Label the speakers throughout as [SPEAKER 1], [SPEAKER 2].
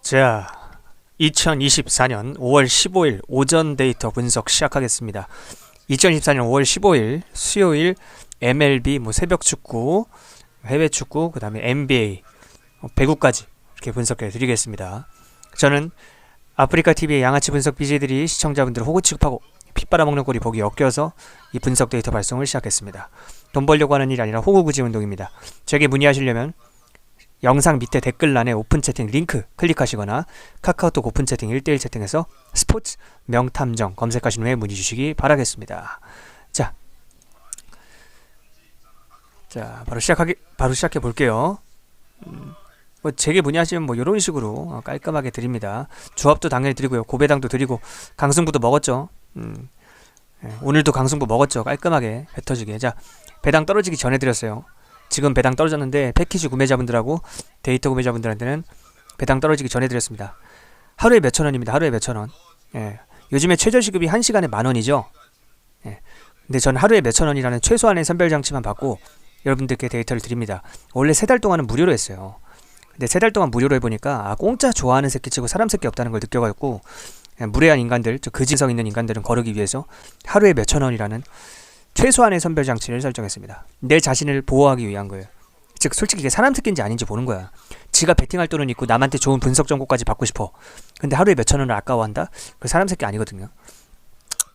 [SPEAKER 1] 자, 2024년 5월 15일 오전 데이터 분석 시작하겠습니다. 2024년 5월 15일 수요일 MLB, 새벽 축구, 해외 축구, 그 다음에 NBA, 배구까지 이렇게 분석해 드리겠습니다. 저는 아프리카TV의 양아치 분석 BJ들이 시청자분들을 호구 취급하고 피 빨아먹는 꼴이 보기 역겨워서 이 분석 데이터 발송을 시작했습니다. 돈 벌려고 하는 일이 아니라 호구 구제 운동입니다. 저에게 문의하시려면 영상 밑에 댓글란에 오픈 채팅 링크 클릭하시거나 카카오톡 오픈 채팅 1대1 채팅에서 스포츠 명탐정 검색하신 후에 문의 주시기 바라겠습니다. 자, 바로 시작해 볼게요. 제게 문의하시면 이런 식으로 깔끔하게 드립니다. 조합도 당연히 드리고요. 고배당도 드리고 강승부도 먹었죠. 오늘도 강승부 먹었죠. 깔끔하게 뱉어주게. 자, 배당 떨어지기 전에 드렸어요. 지금 배당 떨어졌는데 패키지 구매자분들하고 데이터 구매자분들한테는 배당 떨어지기 전에 드렸습니다. 하루에 몇천 원입니다. 하루에 몇천 원. 요즘에 최저시급이 1시간에 10,000원이죠. 근데 저는 하루에 몇천 원이라는 최소한의 선별장치만 받고 여러분들께 데이터를 드립니다. 원래 3달 동안은 무료로 했어요. 근데 3달 동안 무료로 해보니까 공짜 좋아하는 새끼치고 사람 새끼 없다는 걸 느껴가지고 무례한 인간들, 그지성 있는 인간들은 거르기 위해서 하루에 몇천 원이라는 최소한의 선별장치를 설정했습니다. 내 자신을 보호하기 위한 거예요. 즉 솔직히 이게 사람 새끼인지 아닌지 보는 거야. 지가 베팅할 돈은 있고 남한테 좋은 분석 정보까지 받고 싶어. 근데 하루에 몇천 원을 아까워한다? 그 사람 새끼 아니거든요.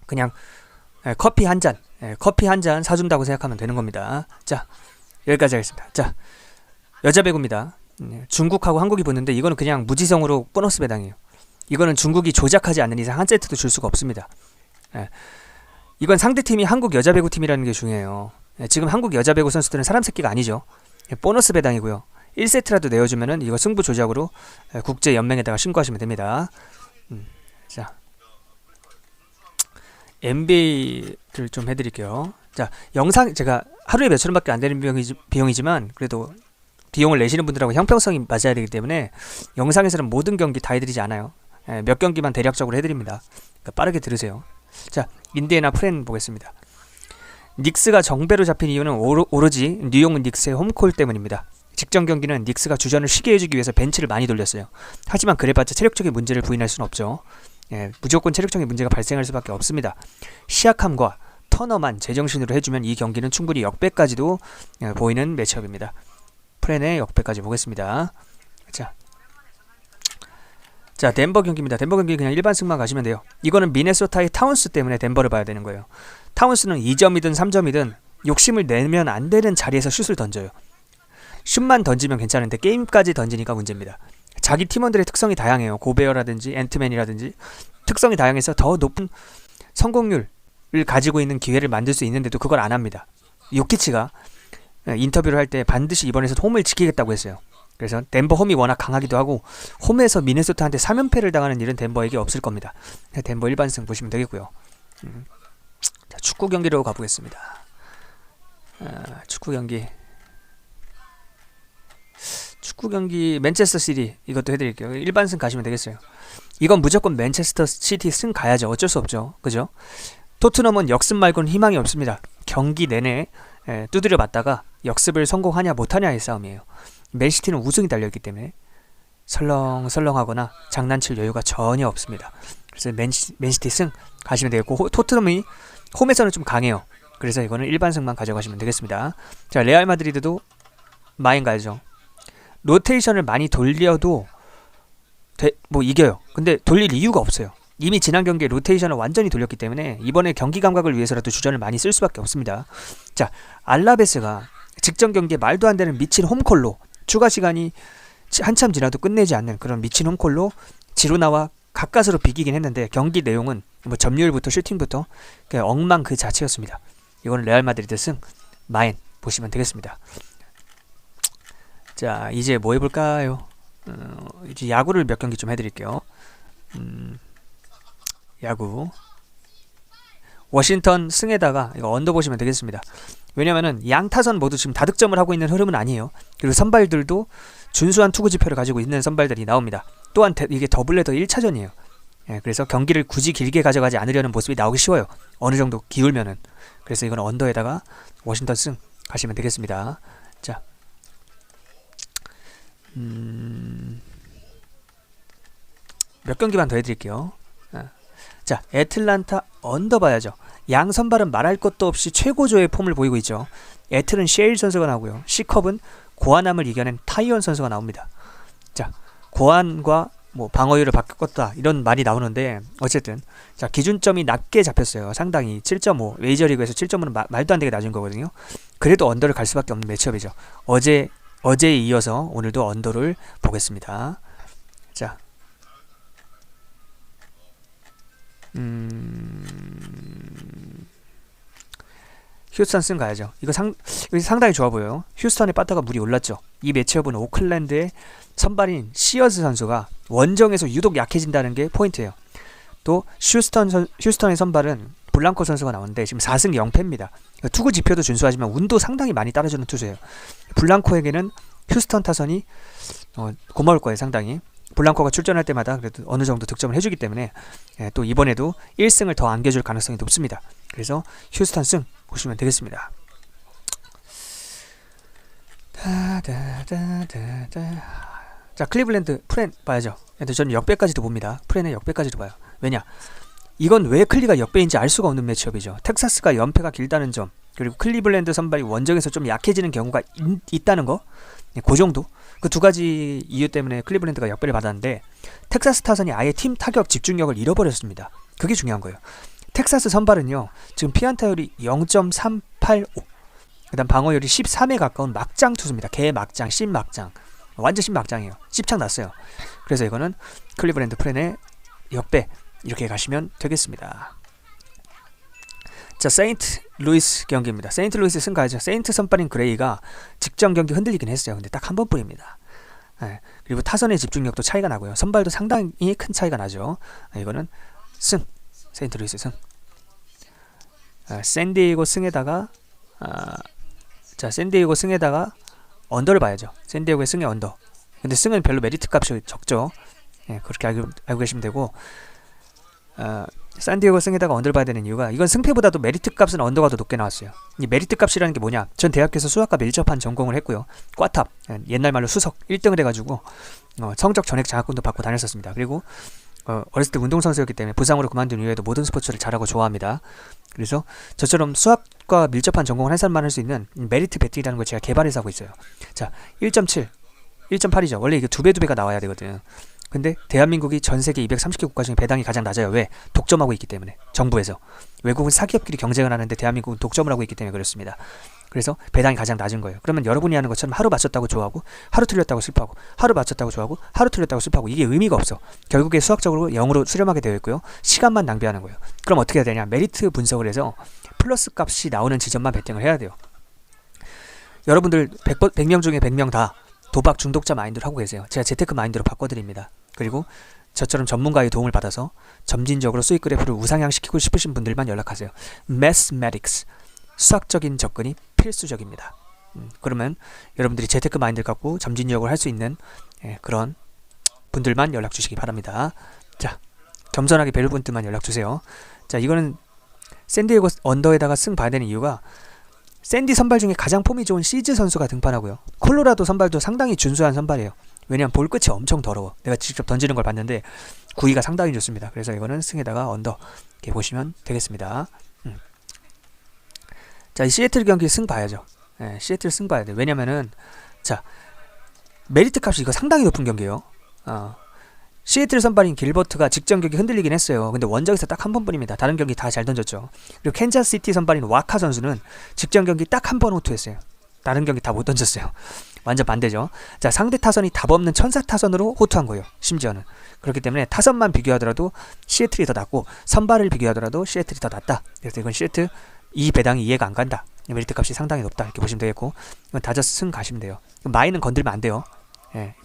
[SPEAKER 1] 그냥 커피 한 잔 사준다고 생각하면 되는 겁니다. 자, 여기까지 하겠습니다. 자, 여자 배구입니다. 중국하고 한국이 붙는데 이거는 그냥 무지성으로 보너스 배당이에요. 이거는 중국이 조작하지 않는 이상 한 세트도 줄 수가 없습니다. 이건 상대팀이 한국 여자 배구팀이라는 게 중요해요. 지금 한국 여자 배구 선수들은 사람 새끼가 아니죠. 보너스 배당이고요. 1세트라도 내어주면은 이거 승부 조작으로 국제연맹에다가 신고하시면 됩니다. 자, NBA를 좀 해드릴게요. 자, 영상 제가 하루에 몇천 원밖에 안 되는 비용이지만 그래도 비용을 내시는 분들하고 형평성이 맞아야 되기 때문에 영상에서는 모든 경기 다 해드리지 않아요. 몇 경기만 대략적으로 해드립니다. 그러니까 빠르게 들으세요. 자, 인디애나 프렌 보겠습니다. 닉스가 정배로 잡힌 이유는 오로지 뉴욕 닉스의 홈콜 때문입니다. 직전 경기는 닉스가 주전을 쉬게 해주기 위해서 벤치를 많이 돌렸어요. 하지만 그래봤자 체력적인 문제를 부인할 수는 없죠. 무조건 체력적인 문제가 발생할 수밖에 없습니다. 시약함과 터너만 제정신으로 해주면 이 경기는 충분히 역배까지도 보이는 매치업입니다. 프렌의 역배까지 보겠습니다. 자, 덴버 경기입니다. 덴버 경기 그냥 일반 승만 가시면 돼요. 이거는 미네소타의 타운스 때문에 덴버를 봐야 되는 거예요. 타운스는 2점이든 3점이든 욕심을 내면 안 되는 자리에서 슛을 던져요. 슛만 던지면 괜찮은데 게임까지 던지니까 문제입니다. 자기 팀원들의 특성이 다양해요. 고베어라든지 앤트맨이라든지 특성이 다양해서 더 높은 성공률을 가지고 있는 기회를 만들 수 있는데도 그걸 안 합니다. 요키치가 인터뷰를 할 때 반드시 이번에서 홈을 지키겠다고 했어요. 그래서 덴버 홈이 워낙 강하기도 하고 홈에서 미네소타한테 3연패를 당하는 일은 덴버에게 없을 겁니다. 덴버 일반승 보시면 되겠고요. 자, 축구 경기로 가보겠습니다. 축구 경기 맨체스터 시티 이것도 해드릴게요. 일반승 가시면 되겠어요. 이건 무조건 맨체스터 시티 승 가야죠. 어쩔 수 없죠. 그죠? 토트넘은 역습 말고는 희망이 없습니다. 경기 내내 두드려 맞다가 역습을 성공하냐 못하냐의 싸움이에요. 맨시티는 우승이 달려있기 때문에 설렁설렁하거나 장난칠 여유가 전혀 없습니다. 그래서 맨시티 승 가시면 되겠고 토트넘이 홈에서는 좀 강해요. 그래서 이거는 일반승만 가져가시면 되겠습니다. 자, 레알 마드리드도 마인 가야죠. 로테이션을 많이 돌려도 이겨요. 근데 돌릴 이유가 없어요. 이미 지난 경기에 로테이션을 완전히 돌렸기 때문에 이번에 경기 감각을 위해서라도 주전을 많이 쓸 수밖에 없습니다. 자, 알라베스가 직전 경기에 말도 안 되는 미친 홈콜로 추가 시간이 한참 지나도 끝내지 않는 그런 미친 홈콜로 지로나와 가까스로 비기긴 했는데 경기 내용은 점유율부터 슈팅부터 그냥 엉망 그 자체였습니다. 이거는 레알 마드리드 승 마인 보시면 되겠습니다. 자, 이제 뭐 해볼까요? 이제 야구를 몇 경기 좀 해드릴게요. 야구 워싱턴 승에다가 이거 언더 보시면 되겠습니다. 왜냐면은 양 타선 모두 지금 다득점을 하고 있는 흐름은 아니에요. 그리고 선발들도 준수한 투구 지표를 가지고 있는 선발들이 나옵니다. 또한 이게 더블헤더 1차전이에요. 그래서 경기를 굳이 길게 가져가지 않으려는 모습이 나오기 쉬워요. 어느 정도 기울면은. 그래서 이건 언더에다가 워싱턴 승 가시면 되겠습니다. 자, 몇 경기만 더 해드릴게요. 자, 애틀란타 언더 봐야죠. 양 선발은 말할 것도 없이 최고조의 폼을 보이고 있죠. 애틀은 셰일 선수가 나오고요. C컵은 고아남을 이겨낸 타이언 선수가 나옵니다. 자, 고안과 뭐 방어율을 바꿨다 이런 말이 나오는데 어쨌든 자, 기준점이 낮게 잡혔어요. 상당히 7.5 메이저리그에서 7.5는 말도 안 되게 낮은 거거든요. 그래도 언더를 갈 수밖에 없는 매치업이죠. 어제에 이어서 오늘도 언더를 보겠습니다. 자, 휴스턴 승 가야죠. 이거 상당히 좋아 보여요. 휴스턴의 바타가 물이 올랐죠. 이 매치업은 오클랜드의 선발인 시어즈 선수가 원정에서 유독 약해진다는 게 포인트예요. 또 휴스턴의 선발은 블랑코 선수가 나오는데 지금 4승 0패입니다. 투구 지표도 준수하지만 운도 상당히 많이 따라주는 투수예요. 블랑코에게는 휴스턴 타선이 고마울 거예요. 상당히. 블랑코가 출전할 때마다 그래도 어느 정도 득점을 해주기 때문에 또 이번에도 1승을 더 안겨줄 가능성이 높습니다. 그래서 휴스턴 승 보시면 되겠습니다. 자, 클리블랜드 프렌 봐야죠. 근데 저는 역배까지도 봅니다. 프렌의 역배까지도 봐요. 왜냐? 이건 왜 클리가 역배인지 알 수가 없는 매치업이죠. 텍사스가 연패가 길다는 점, 그리고 클리블랜드 선발이 원정에서 좀 약해지는 경우가 있다는 거, 그 정도. 그 두 가지 이유 때문에 클리블랜드가 역배를 받았는데 텍사스 타선이 아예 팀 타격 집중력을 잃어버렸습니다. 그게 중요한 거예요. 텍사스 선발은요, 지금 피안타율이 0.385, 그 다음 방어율이 13에 가까운 막장 투수입니다. 개막장, 신막장, 완전 신막장이에요. 씹창 났어요. 그래서 이거는 클리블랜드 프렌의 역배 이렇게 가시면 되겠습니다. 자, 세인트 루이스 경기입니다. 세인트 루이스 승 가야죠. 세인트 선발인 그레이가 직전 경기 흔들리긴 했어요. 근데 딱 한 번뿐입니다. 그리고 타선의 집중력도 차이가 나고요. 선발도 상당히 큰 차이가 나죠. 이거는 승, 세인트 루이스 승. 샌디에이고 승에다가 자, 샌디에이고 승에다가 언더를 봐야죠. 샌디에이고의 승의 언더. 근데 승은 별로 메리트 값이 적죠. 그렇게 알고 계시면 되고, 샌디에이고 승에다가 언더를 봐야 되는 이유가, 이건 승패보다도 메리트 값은 언더가 더 높게 나왔어요. 이 메리트 값이라는 게 뭐냐? 전 대학교에서 수학과 밀접한 전공을 했고요. 꽈탑, 옛날 말로 수석 1등을 해가지고 성적 전액 장학금도 받고 다녔었습니다. 그리고 어렸을 때 운동선수였기 때문에 부상으로 그만둔 이후에도 모든 스포츠를 잘하고 좋아합니다. 그래서 저처럼 수학과 밀접한 전공을 한 사람만 할 수 있는 메리트 배팅이라는 걸 제가 개발해서 하고 있어요. 자, 1.7, 1.8이죠. 원래 이게 2배가 나와야 되거든. 근데 대한민국이 전세계 230개 국가 중에 배당이 가장 낮아요. 왜? 독점하고 있기 때문에. 정부에서. 외국은 사기업끼리 경쟁을 하는데 대한민국은 독점을 하고 있기 때문에 그렇습니다. 그래서 배당이 가장 낮은 거예요. 그러면 여러분이 하는 것처럼 하루 맞췄다고 좋아하고, 하루 틀렸다고 슬퍼하고, 하루 맞췄다고 좋아하고, 하루 틀렸다고 슬퍼하고, 이게 의미가 없어. 결국에 수학적으로 0으로 수렴하게 되어 있고요. 시간만 낭비하는 거예요. 그럼 어떻게 해야 되냐? 메리트 분석을 해서 플러스 값이 나오는 지점만 배팅을 해야 돼요. 여러분들 100명 중에 100명 다 도박 중독자 마인드로 하고 계세요. 제가 재테크 마인드로 바꿔드립니다. 그리고 저처럼 전문가의 도움을 받아서 점진적으로 수익 그래프를 우상향시키고 싶으신 분들만 연락하세요. Mathematics, 수학적인 접근이 필수적입니다. 그러면 여러분들이 재테크 마인드를 갖고 점진적으로 할 수 있는 그런 분들만 연락 주시기 바랍니다. 자, 겸손하게 벨 분들만 연락 주세요. 자, 이거는 샌디에고 언더에다가 승 봐야 되는 이유가, 샌디 선발 중에 가장 폼이 좋은 시즈 선수가 등판하고요. 콜로라도 선발도 상당히 준수한 선발이에요. 왜냐면 볼 끝이 엄청 더러워. 내가 직접 던지는 걸 봤는데 구위가 상당히 좋습니다. 그래서 이거는 승에다가 언더 이렇게 보시면 되겠습니다. 자, 이 시애틀 경기 승 봐야죠. 시애틀 승 봐야 돼. 왜냐면은 자, 메리트 값이 이거 상당히 높은 경기예요. 시애틀 선발인 길버트가 직전 경기 흔들리긴 했어요. 근데 원정에서 딱 한 번뿐입니다. 다른 경기 다 잘 던졌죠. 그리고 캔자스시티 선발인 와카 선수는 직전 경기 딱 한 번 호투했어요. 다른 경기 다 못 던졌어요. 완전 반대죠. 자, 상대 타선이 답 없는 천사 타선으로 호투한 거예요. 심지어는. 그렇기 때문에 타선만 비교하더라도 시애틀이 더 낫고, 선발을 비교하더라도 시애틀이 더 낫다. 그래서 이건 시애틀 이 배당이 이해가 안 간다. 메리트 값이 상당히 높다. 이렇게 보시면 되겠고, 이건 다저스 승 가시면 돼요. 마이는 건들면 안 돼요.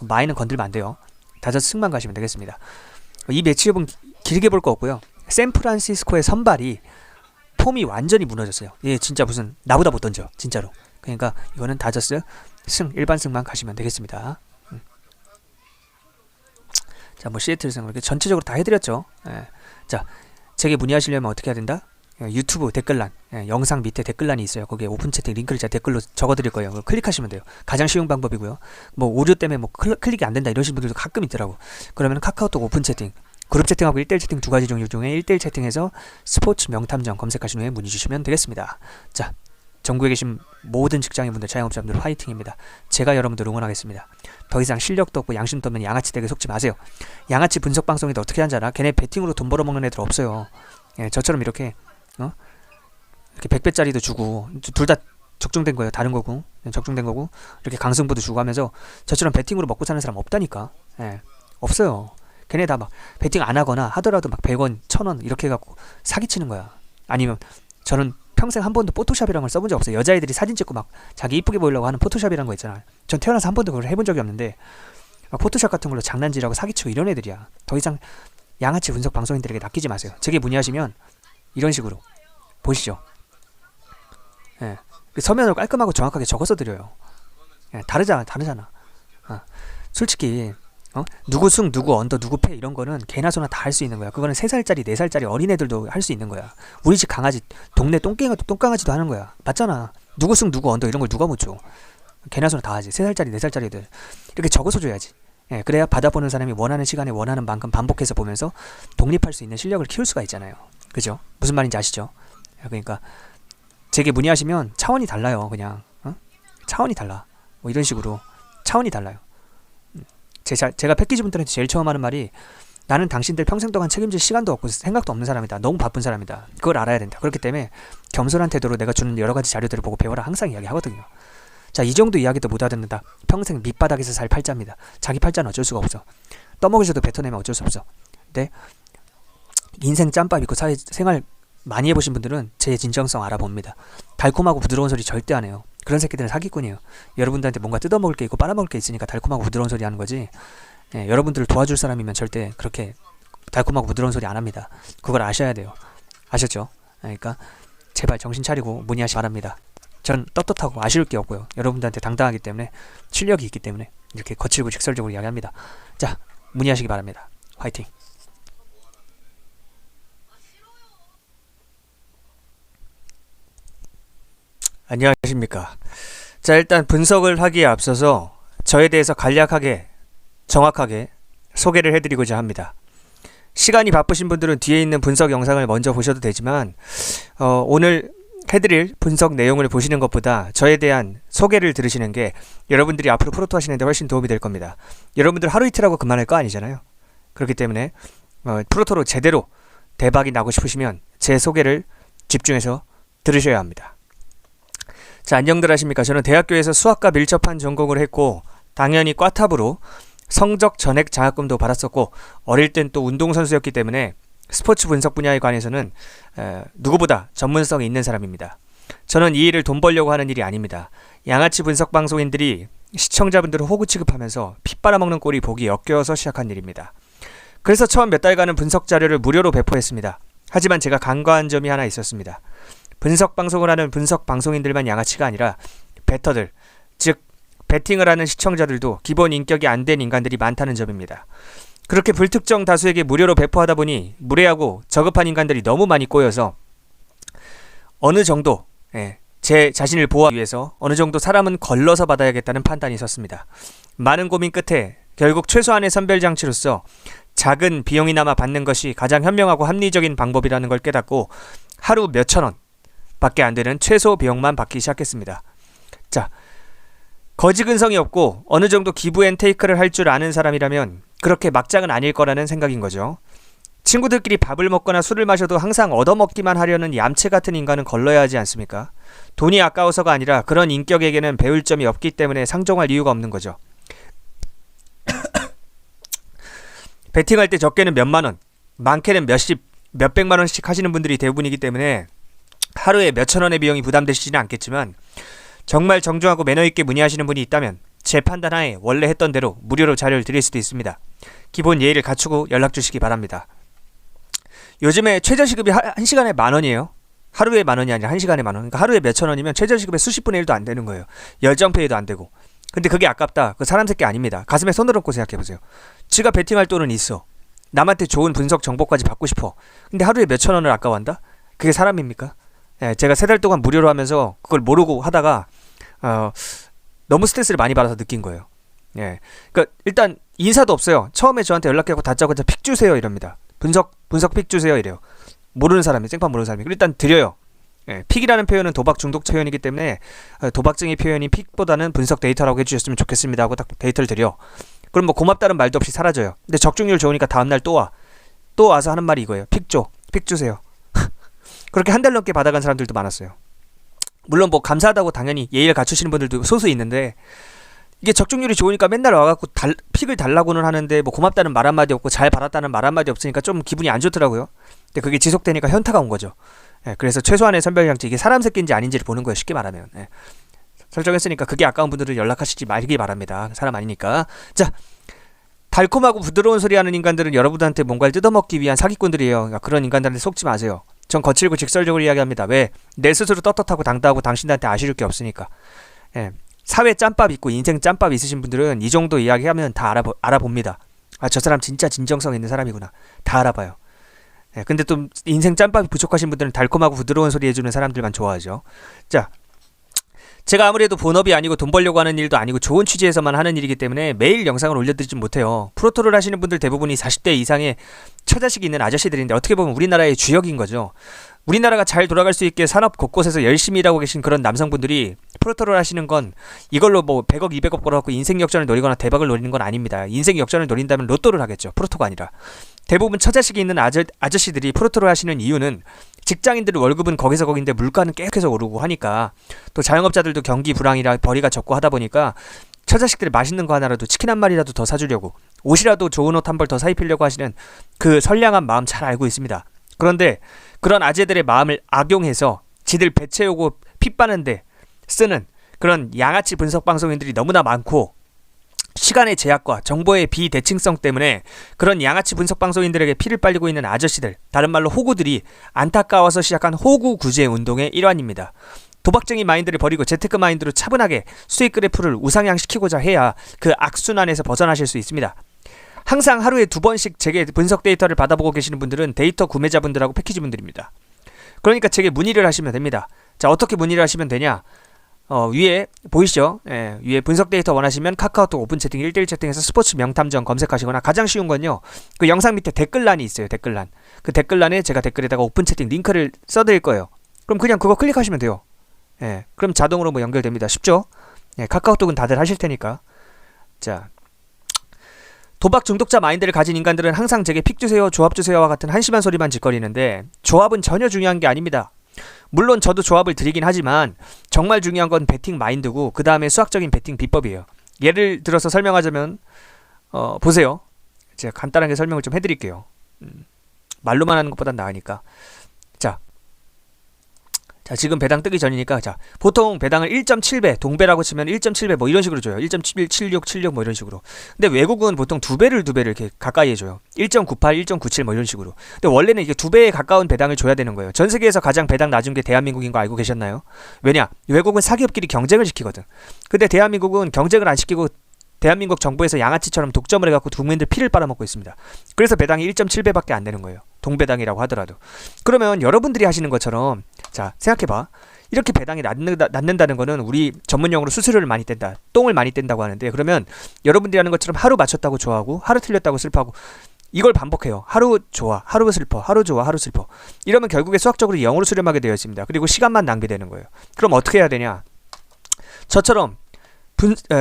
[SPEAKER 1] 마이는 건들면 안 돼요. 다저스 승만 가시면 되겠습니다. 이 매치업은 길게 볼 거 없고요. 샌프란시스코의 선발이 폼이 완전히 무너졌어요. 얘 진짜 무슨 나보다 못 던져. 진짜로. 그러니까 이거는 다저스 승, 일반 승만 가시면 되겠습니다. 자, 뭐 시애틀 승 이렇게 전체적으로 다 해드렸죠. 자, 제게 문의하시려면 어떻게 해야 된다? 유튜브 댓글란, 영상 밑에 댓글란이 있어요. 거기에 오픈 채팅 링크를 제가 댓글로 적어드릴 거예요. 그거 클릭하시면 돼요. 가장 쉬운 방법이고요. 뭐 오류 때문에 뭐 클릭이 안 된다 이러신 분들도 가끔 있더라고. 그러면 카카오톡 오픈 채팅 그룹 채팅하고 1대1 채팅 두 가지 종류 중에 1대1 채팅에서 스포츠 명탐정 검색하신 후에 문의 주시면 되겠습니다. 자, 전국에 계신 모든 직장인분들, 자영업자분들 화이팅입니다. 제가 여러분들 응원하겠습니다. 더 이상 실력도 없고 양심도 없는 양아치 댁에 속지 마세요. 양아치 분석 방송인데 어떻게 하는지 알아? 걔네 베팅으로 돈 벌어먹는 애들 없어요. 예, 저처럼 이렇게 이렇게 100배짜리도 주고 둘 다 적중된 거예요. 다른 거고 적중된 거고 이렇게 강승부도 주고 하면서 저처럼 베팅으로 먹고 사는 사람 없다니까. 예, 없어요. 걔네 다 막 베팅 안 하거나 하더라도 막 100원, 1000원 이렇게 해갖고 사기치는 거야. 아니면 저는 평생 한 번도 포토샵이라는 걸 써본 적 없어요. 여자애들이 사진 찍고 막 자기 이쁘게 보이려고 하는 포토샵이라는 거 있잖아. 전 태어나서 한 번도 그걸 해본 적이 없는데 막 포토샵 같은 걸로 장난질하고 사기치고 이런 애들이야. 더 이상 양아치 분석 방송인들에게 낚이지 마세요. 제게 문의하시면 이런 식으로 보시죠. 예, 서면으로 깔끔하고 정확하게 적어서 드려요. 예, 다르잖아. 솔직히 누구 승, 누구 언더, 누구 패 이런 거는 개나 소나 다 할 수 있는 거야. 그거는 3살짜리, 4살짜리 어린애들도 할 수 있는 거야. 우리 집 강아지, 동네 똥강아지도 하는 거야. 맞잖아. 누구 승, 누구 언더 이런 걸 누가 못 줘. 개나 소나 다 하지. 3살짜리, 4살짜리들 이렇게 적어서 줘야지. 예, 그래야 받아보는 사람이 원하는 시간에 원하는 만큼 반복해서 보면서 독립할 수 있는 실력을 키울 수가 있잖아요. 그죠? 무슨 말인지 아시죠? 그러니까 제게 문의하시면 차원이 달라요. 그냥 차원이 달라. 뭐 이런 식으로 차원이 달라요. 제가 패키지 분들한테 제일 처음 하는 말이 나는 당신들 평생 동안 책임질 시간도 없고 생각도 없는 사람이다. 너무 바쁜 사람이다. 그걸 알아야 된다. 그렇기 때문에 겸손한 태도로 내가 주는 여러 가지 자료들을 보고 배워라. 항상 이야기하거든요. 자, 이 정도 이야기도 못 알아듣는다. 평생 밑바닥에서 살 팔자입니다. 자기 팔자는 어쩔 수가 없어. 떠먹으셔도 뱉어내면 어쩔 수 없어. 근데 인생 짬밥 있고 사회생활 많이 해보신 분들은 제 진정성 알아봅니다. 달콤하고 부드러운 소리 절대 안 해요. 그런 새끼들은 사기꾼이에요. 여러분들한테 뭔가 뜯어먹을 게 있고 빨아먹을 게 있으니까 달콤하고 부드러운 소리 하는 거지. 예, 여러분들을 도와줄 사람이면 절대 그렇게 달콤하고 부드러운 소리 안 합니다. 그걸 아셔야 돼요. 아셨죠? 그러니까 제발 정신 차리고 문의하시 바랍니다. 전 떳떳하고 아쉬울 게 없고요. 여러분들한테 당당하기 때문에 실력이 있기 때문에 이렇게 거칠고 직설적으로 이야기합니다. 자, 문의하시기 바랍니다. 화이팅! 안녕하십니까. 자, 일단 분석을 하기에 앞서서 저에 대해서 간략하게 정확하게 소개를 해드리고자 합니다. 시간이 바쁘신 분들은 뒤에 있는 분석 영상을 먼저 보셔도 되지만 오늘 해드릴 분석 내용을 보시는 것보다 저에 대한 소개를 들으시는 게 여러분들이 앞으로 프로토 하시는데 훨씬 도움이 될 겁니다. 여러분들 하루 이틀 하고 그만할 거 아니잖아요. 그렇기 때문에 프로토로 제대로 대박이 나고 싶으시면 제 소개를 집중해서 들으셔야 합니다. 자, 안녕들 하십니까. 저는 대학교에서 수학과 밀접한 전공을 했고 당연히 과탑으로 성적 전액 장학금도 받았었고 어릴 땐 또 운동선수였기 때문에 스포츠 분석 분야에 관해서는 누구보다 전문성이 있는 사람입니다. 저는 이 일을 돈 벌려고 하는 일이 아닙니다. 양아치 분석 방송인들이 시청자분들을 호구 취급하면서 피 빨아먹는 꼴이 보기 역겨워서 시작한 일입니다. 그래서 처음 몇 달간은 분석 자료를 무료로 배포했습니다. 하지만 제가 간과한 점이 하나 있었습니다. 분석 방송을 하는 분석 방송인들만 양아치가 아니라 베터들, 즉 베팅을 하는 시청자들도 기본 인격이 안 된 인간들이 많다는 점입니다. 그렇게 불특정 다수에게 무료로 배포하다 보니 무례하고 저급한 인간들이 너무 많이 꼬여서 어느 정도 제 자신을 보호하기 위해서 어느 정도 사람은 걸러서 받아야겠다는 판단이 섰습니다. 많은 고민 끝에 결국 최소한의 선별장치로서 작은 비용이나마 받는 것이 가장 현명하고 합리적인 방법이라는 걸 깨닫고 하루 몇천 원 밖에 안 되는 최소 비용만 받기 시작했습니다. 자, 거지 근성이 없고 어느 정도 기브 앤 테이크를 할 줄 아는 사람이라면 그렇게 막장은 아닐 거라는 생각인 거죠. 친구들끼리 밥을 먹거나 술을 마셔도 항상 얻어먹기만 하려는 얌체 같은 인간은 걸러야 하지 않습니까? 돈이 아까워서가 아니라 그런 인격에게는 배울 점이 없기 때문에 상종할 이유가 없는 거죠. 베팅할 때 적게는 몇만 원, 많게는 몇십, 몇백만 원씩 하시는 분들이 대부분이기 때문에 하루에 몇천 원의 비용이 부담되시지는 않겠지만 정말 정중하고 매너있게 문의하시는 분이 있다면 제 판단하에 원래 했던 대로 무료로 자료를 드릴 수도 있습니다. 기본 예의를 갖추고 연락 주시기 바랍니다. 요즘에 최저시급이 1시간에 만원이에요. 하루에 만원이 아니라 1시간에 만원. 그러니까 하루에 몇천 원이면 최저시급의 수십 분의 1도 안 되는 거예요. 열정페이도 안 되고. 근데 그게 아깝다. 그 사람 새끼 아닙니다. 가슴에 손을 얹고 생각해보세요. 지가 베팅할 돈은 있어. 남한테 좋은 분석 정보까지 받고 싶어. 근데 하루에 몇천 원을 아까워한다? 그게 사람입니까? 제가 3달 동안 무료로 하면서 그걸 모르고 하다가 너무 스트레스를 많이 받아서 느낀 거예요. 예. 그러니까 일단 인사도 없어요. 처음에 저한테 연락해서 다짜고짜 픽 주세요 이럽니다. 분석 픽 주세요 이래요. 모르는 사람이, 생판 모르는 사람이. 일단 드려요. 예, 픽이라는 표현은 도박 중독 표현이기 때문에 도박증의 표현인 픽보다는 분석 데이터라고 해주셨으면 좋겠습니다 하고 딱 데이터를 드려. 그럼 뭐 고맙다는 말도 없이 사라져요. 근데 적중률 좋으니까 다음날 또 와. 또 와서 하는 말이 이거예요. 픽 줘. 픽 주세요. 그렇게 한 달 넘게 받아간 사람들도 많았어요. 물론 뭐 감사하다고 당연히 예의를 갖추시는 분들도 소수 있는데, 이게 적중률이 좋으니까 맨날 와갖고 픽을 달라고는 하는데 뭐 고맙다는 말 한마디 없고 잘 받았다는 말 한마디 없으니까 좀 기분이 안 좋더라고요. 근데 그게 지속되니까 현타가 온 거죠. 예, 그래서 최소한의 선별장치, 이게 사람 새끼인지 아닌지를 보는 거예요. 쉽게 말하면. 예. 설정했으니까 그게 아까운 분들은 연락하시지 말기 바랍니다. 사람 아니니까. 자, 달콤하고 부드러운 소리 하는 인간들은 여러분한테 뭔가를 뜯어먹기 위한 사기꾼들이에요. 그러니까 그런 인간들한테 속지 마세요. 전 거칠고 직설적으로 이야기합니다. 왜? 내 스스로 떳떳하고 당당하고 당신한테 아쉬울 게 없으니까. 예. 사회 짬밥 있고 인생 짬밥 있으신 분들은 이 정도 이야기하면 다 알아봅니다. 아, 저 사람 진짜 진정성 있는 사람이구나. 다 알아봐요. 예, 근데 또 인생 짬밥이 부족하신 분들은 달콤하고 부드러운 소리 해주는 사람들만 좋아하죠. 자, 제가 아무래도 본업이 아니고 돈 벌려고 하는 일도 아니고 좋은 취지에서만 하는 일이기 때문에 매일 영상을 올려드리진 못해요. 프로토를 하시는 분들 대부분이 40대 이상의 처자식이 있는 아저씨들인데 어떻게 보면 우리나라의 주역인 거죠. 우리나라가 잘 돌아갈 수 있게 산업 곳곳에서 열심히 일하고 계신 그런 남성분들이 프로토를 하시는 건 이걸로 뭐 100억 200억 벌어갖고 인생 역전을 노리거나 대박을 노리는 건 아닙니다. 인생 역전을 노린다면 로또를 하겠죠. 프로토가 아니라. 대부분 처자식이 있는 아저씨들이 프로토를 하시는 이유는 직장인들의 월급은 거기서 거긴데 물가는 계속해서 오르고 하니까, 또 자영업자들도 경기 불황이라 벌이가 적고 하다 보니까 처자식들이 맛있는 거 하나라도, 치킨 한 마리라도 더 사주려고, 옷이라도 좋은 옷 한 벌 더 사입히려고 하시는 그 선량한 마음 잘 알고 있습니다. 그런데 그런 아재들의 마음을 악용해서 지들 배 채우고 피 빠는데 쓰는 그런 양아치 분석 방송인들이 너무나 많고, 시간의 제약과 정보의 비대칭성 때문에 그런 양아치 분석 방송인들에게 피를 빨리고 있는 아저씨들, 다른 말로 호구들이 안타까워서 시작한 호구 구제 운동의 일환입니다. 도박쟁이 마인드를 버리고 재테크 마인드로 차분하게 수익 그래프를 우상향시키고자 해야 그 악순환에서 벗어나실 수 있습니다. 항상 하루에 2번씩 제게 분석 데이터를 받아보고 계시는 분들은 데이터 구매자분들하고 패키지분들입니다. 그러니까 제게 문의를 하시면 됩니다. 자, 어떻게 문의를 하시면 되냐? 위에 보이시죠? 예, 위에 분석 데이터 원하시면 카카오톡 오픈 채팅 1대1 채팅에서 스포츠 명탐정 검색하시거나, 가장 쉬운 건요, 그 영상 밑에 댓글란이 있어요. 댓글란. 그 댓글란에 제가 댓글에다가 오픈 채팅 링크를 써드릴 거예요. 그럼 그냥 그거 클릭하시면 돼요. 예, 그럼 자동으로 뭐 연결됩니다. 쉽죠? 예, 카카오톡은 다들 하실 테니까. 자, 도박 중독자 마인드를 가진 인간들은 항상 제게 픽 주세요, 조합 주세요와 같은 한심한 소리만 짓거리는데, 조합은 전혀 중요한 게 아닙니다. 물론 저도 조합을 드리긴 하지만 정말 중요한 건 배팅 마인드고, 그 다음에 수학적인 배팅 비법이에요. 예를 들어서 설명하자면 보세요. 제가 간단하게 설명을 좀 해드릴게요. 말로만 하는 것보단 나으니까. 자, 지금 배당 뜨기 전이니까, 자, 보통 배당을 1.7배, 동배라고 치면 1.7배 뭐 이런 식으로 줘요. 1.76 뭐 이런 식으로. 근데 외국은 보통 2배를 이렇게 가까이 해줘요. 1.98, 1.97 뭐 이런 식으로. 근데 원래는 이게 2배에 가까운 배당을 줘야 되는 거예요. 전 세계에서 가장 배당 낮은 게 대한민국인 거 알고 계셨나요? 왜냐? 외국은 사기업끼리 경쟁을 시키거든. 근데 대한민국은 경쟁을 안 시키고 대한민국 정부에서 양아치처럼 독점을 해갖고 국민들 피를 빨아먹고 있습니다. 그래서 배당이 1.7배밖에 안 되는 거예요. 동배당이라고 하더라도. 그러면 여러분들이 하시는 것처럼, 자, 생각해봐. 이렇게 배당이 낮는다는 거는 우리 전문용어로 수수료를 많이 뗀다, 똥을 많이 뗀다고 하는데, 그러면 여러분들이 하는 것처럼 하루 맞췄다고 좋아하고 하루 틀렸다고 슬퍼하고 이걸 반복해요. 하루 좋아, 하루 슬퍼, 하루 좋아, 하루 슬퍼. 이러면 결국에 수학적으로 0으로 수렴하게 되어 있습니다. 그리고 시간만 낭비되는 거예요. 그럼 어떻게 해야 되냐? 저처럼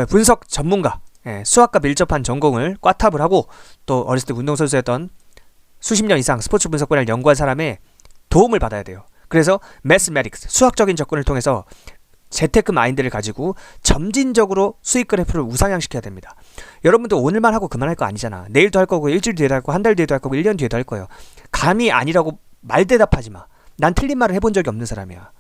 [SPEAKER 1] 분석 전문가, 수학과 밀접한 전공을 꽈탑을 하고, 또 어렸을 때 운동선수였던 수십 년 이상 스포츠 분석 분야를 연구한 사람의 도움을 받아야 돼요. 그래서 매스매틱스, 수학적인 접근을 통해서 재테크 마인드를 가지고 점진적으로 수익 그래프를 우상향시켜야 됩니다. 여러분들 오늘만 하고 그만할 거 아니잖아. 내일도 할 거고, 일주일 뒤에도 할 거고, 한 달 뒤에도 할 거고, 1년 뒤에도 할 거예요. 감이 아니라고 말대답하지 마. 난 틀린 말을 해본 적이 없는 사람이야.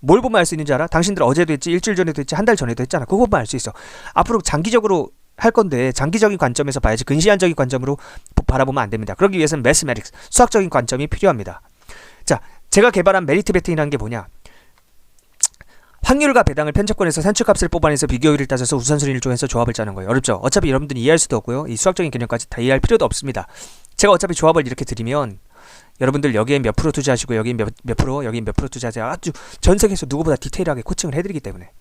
[SPEAKER 1] 뭘 보면 알 수 있는지 알아? 당신들 어제도 했지, 일주일 전에도 했지, 한 달 전에도 했잖아. 그거 보면 알 수 있어. 앞으로 장기적으로 할 건데 장기적인 관점에서 봐야지 근시안적인 관점으로 바라보면 안 됩니다. 그러기 위해서는 매스매틱스, 수학적인 관점이 필요합니다. 자, 제가 개발한 메리트 베팅이라는 게 뭐냐? 확률과 배당을 편집권에서 산출값을 뽑아내서 비교율을 따져서 우선순위를 정해서 조합을 짜는 거예요. 어렵죠? 어차피 여러분들이 이해할 수도 없고요. 이 수학적인 개념까지 다 이해할 필요도 없습니다. 제가 어차피 조합을 이렇게 드리면 여러분들 여기에 몇 프로 투자하시고 여기에 몇 프로, 여기에 몇 프로 투자하세요. 아주 전 세계에서 누구보다 디테일하게 코칭을 해드리기 때문에.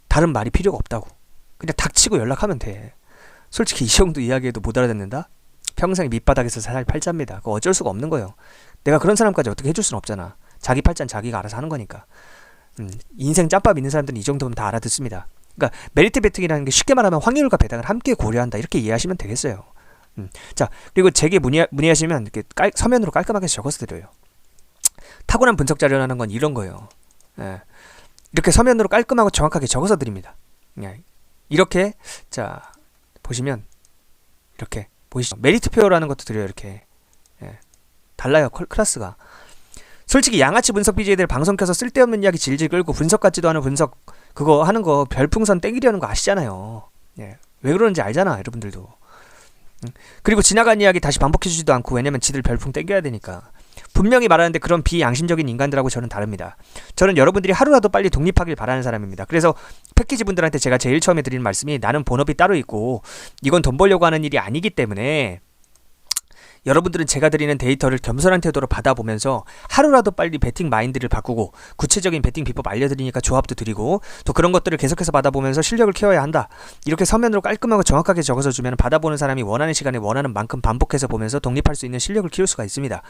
[SPEAKER 1] 다른 말이 필요가 없다고. 그냥 닥치고 연락하면 돼. 솔직히 이 정도 이야기해도 못 알아듣는다? 평생 밑바닥에서 살 팔자입니다. 그거 어쩔 수가 없는 거예요. 내가 그런 사람까지 어떻게 해줄 수는 없잖아. 자기 팔자는 자기가 알아서 하는 거니까. 인생 짬밥 있는 사람들은 이 정도면 다 알아듣습니다. 그러니까 메리트 베팅이라는 게 쉽게 말하면 확률과 배당을 함께 고려한다, 이렇게 이해하시면 되겠어요. 자, 그리고 제게 문의하시면 이렇게 서면으로 깔끔하게 적어서 드려요. 타고난 분석 자료라는 건 이런 거예요. 예. 이렇게 서면으로 깔끔하고 정확하게 적어서 드립니다. 예. 이렇게, 자, 보시면 이렇게 보이시죠? 메리트표라는 것도 드려요. 이렇게. 예. 달라요, 클래스가. 솔직히 양아치 분석 BJ들 방송 켜서 쓸데없는 이야기 질질 끌고 분석 같지도 않은 분석 그거 하는 거 별풍선 땡기려는 거 아시잖아요. 예. 왜 그러는지 알잖아, 여러분들도. 그리고 지나간 이야기 다시 반복해주지도 않고, 왜냐면 지들 별풍 땡겨야 되니까. 분명히 말하는데 그런 비양심적인 인간들하고 저는 다릅니다. 저는 여러분들이 하루라도 빨리 독립하길 바라는 사람입니다. 그래서 패키지 분들한테 제가 제일 처음에 드리는 말씀이, 나는 본업이 따로 있고 이건 돈 벌려고 하는 일이 아니기 때문에 여러분들은 제가 드리는 데이터를 겸손한 태도로 받아보면서 하루라도 빨리 베팅 마인드를 바꾸고, 구체적인 베팅 비법 알려드리니까 조합도 드리고, 또 그런 것들을 계속해서 받아보면서 실력을 키워야 한다, 이렇게 서면으로 깔끔하고 정확하게 적어서 주면 받아보는 사람이 원하는 시간에 원하는 만큼 반복해서 보면서 독립할 수 있는 실력을 키울 수가 있습니다.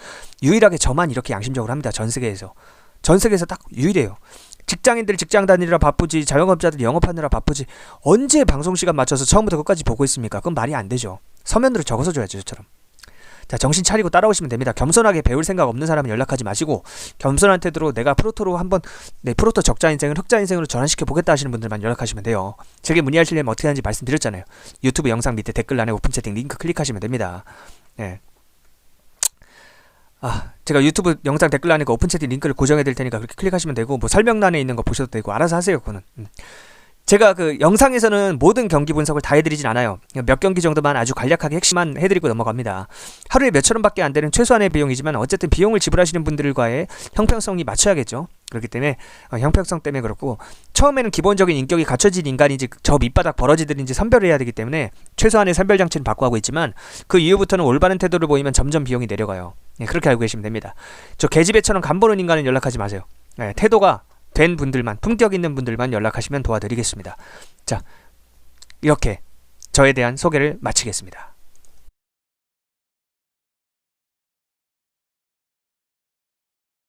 [SPEAKER 1] 유일하게 저만 이렇게 양심적으로 합니다. 전 세계에서 딱 유일해요. 직장인들 직장 다니느라 바쁘지, 자영업자들 영업하느라 바쁘지, 언제 방송시간 맞춰서 처음부터 끝까지 보고 있습니까? 그건 말이 안 되죠. 서면으로 적어서 줘야죠, 저처럼. 자, 정신 차리고 따라오시면 됩니다. 겸손하게 배울 생각 없는 사람은 연락하지 마시고, 겸손한 태도로 내가 프로토로 한번 내 프로토 적자 인생을 흑자 인생으로 전환시켜 보겠다 하시는 분들만 연락하시면 돼요. 제게 문의하시려면 어떻게 하는지 말씀드렸잖아요. 유튜브 영상 밑에 댓글란에 오픈 채팅 링크 클릭하시면 됩니다. 예. 제가 유튜브 영상 댓글란에 오픈 채팅 링크를 고정해 드릴 테니까 그렇게 클릭하시면 되고, 뭐 설명란에 있는 거 보셔도 되고, 알아서 하세요. 그거는. 제가 그 영상에서는 모든 경기 분석을 다 해드리진 않아요. 몇 경기 정도만 아주 간략하게 핵심만 해드리고 넘어갑니다. 하루에 몇천 원밖에 안 되는 최소한의 비용이지만 어쨌든 비용을 지불하시는 분들과의 형평성이 맞춰야겠죠. 그렇기 때문에 형평성 때문에 그렇고, 처음에는 기본적인 인격이 갖춰진 인간인지 저 밑바닥 버러지들인지 선별을 해야 되기 때문에 최소한의 선별 장치는 받고 하고 있지만, 그 이후부터는 올바른 태도를 보이면 점점 비용이 내려가요. 그렇게 알고 계시면 됩니다. 저 계집애처럼 간보는 인간은 연락하지 마세요. 태도가 된 분들만, 품격 있는 분들만 연락하시면 도와드리겠습니다. 자, 이렇게 저에 대한 소개를 마치겠습니다.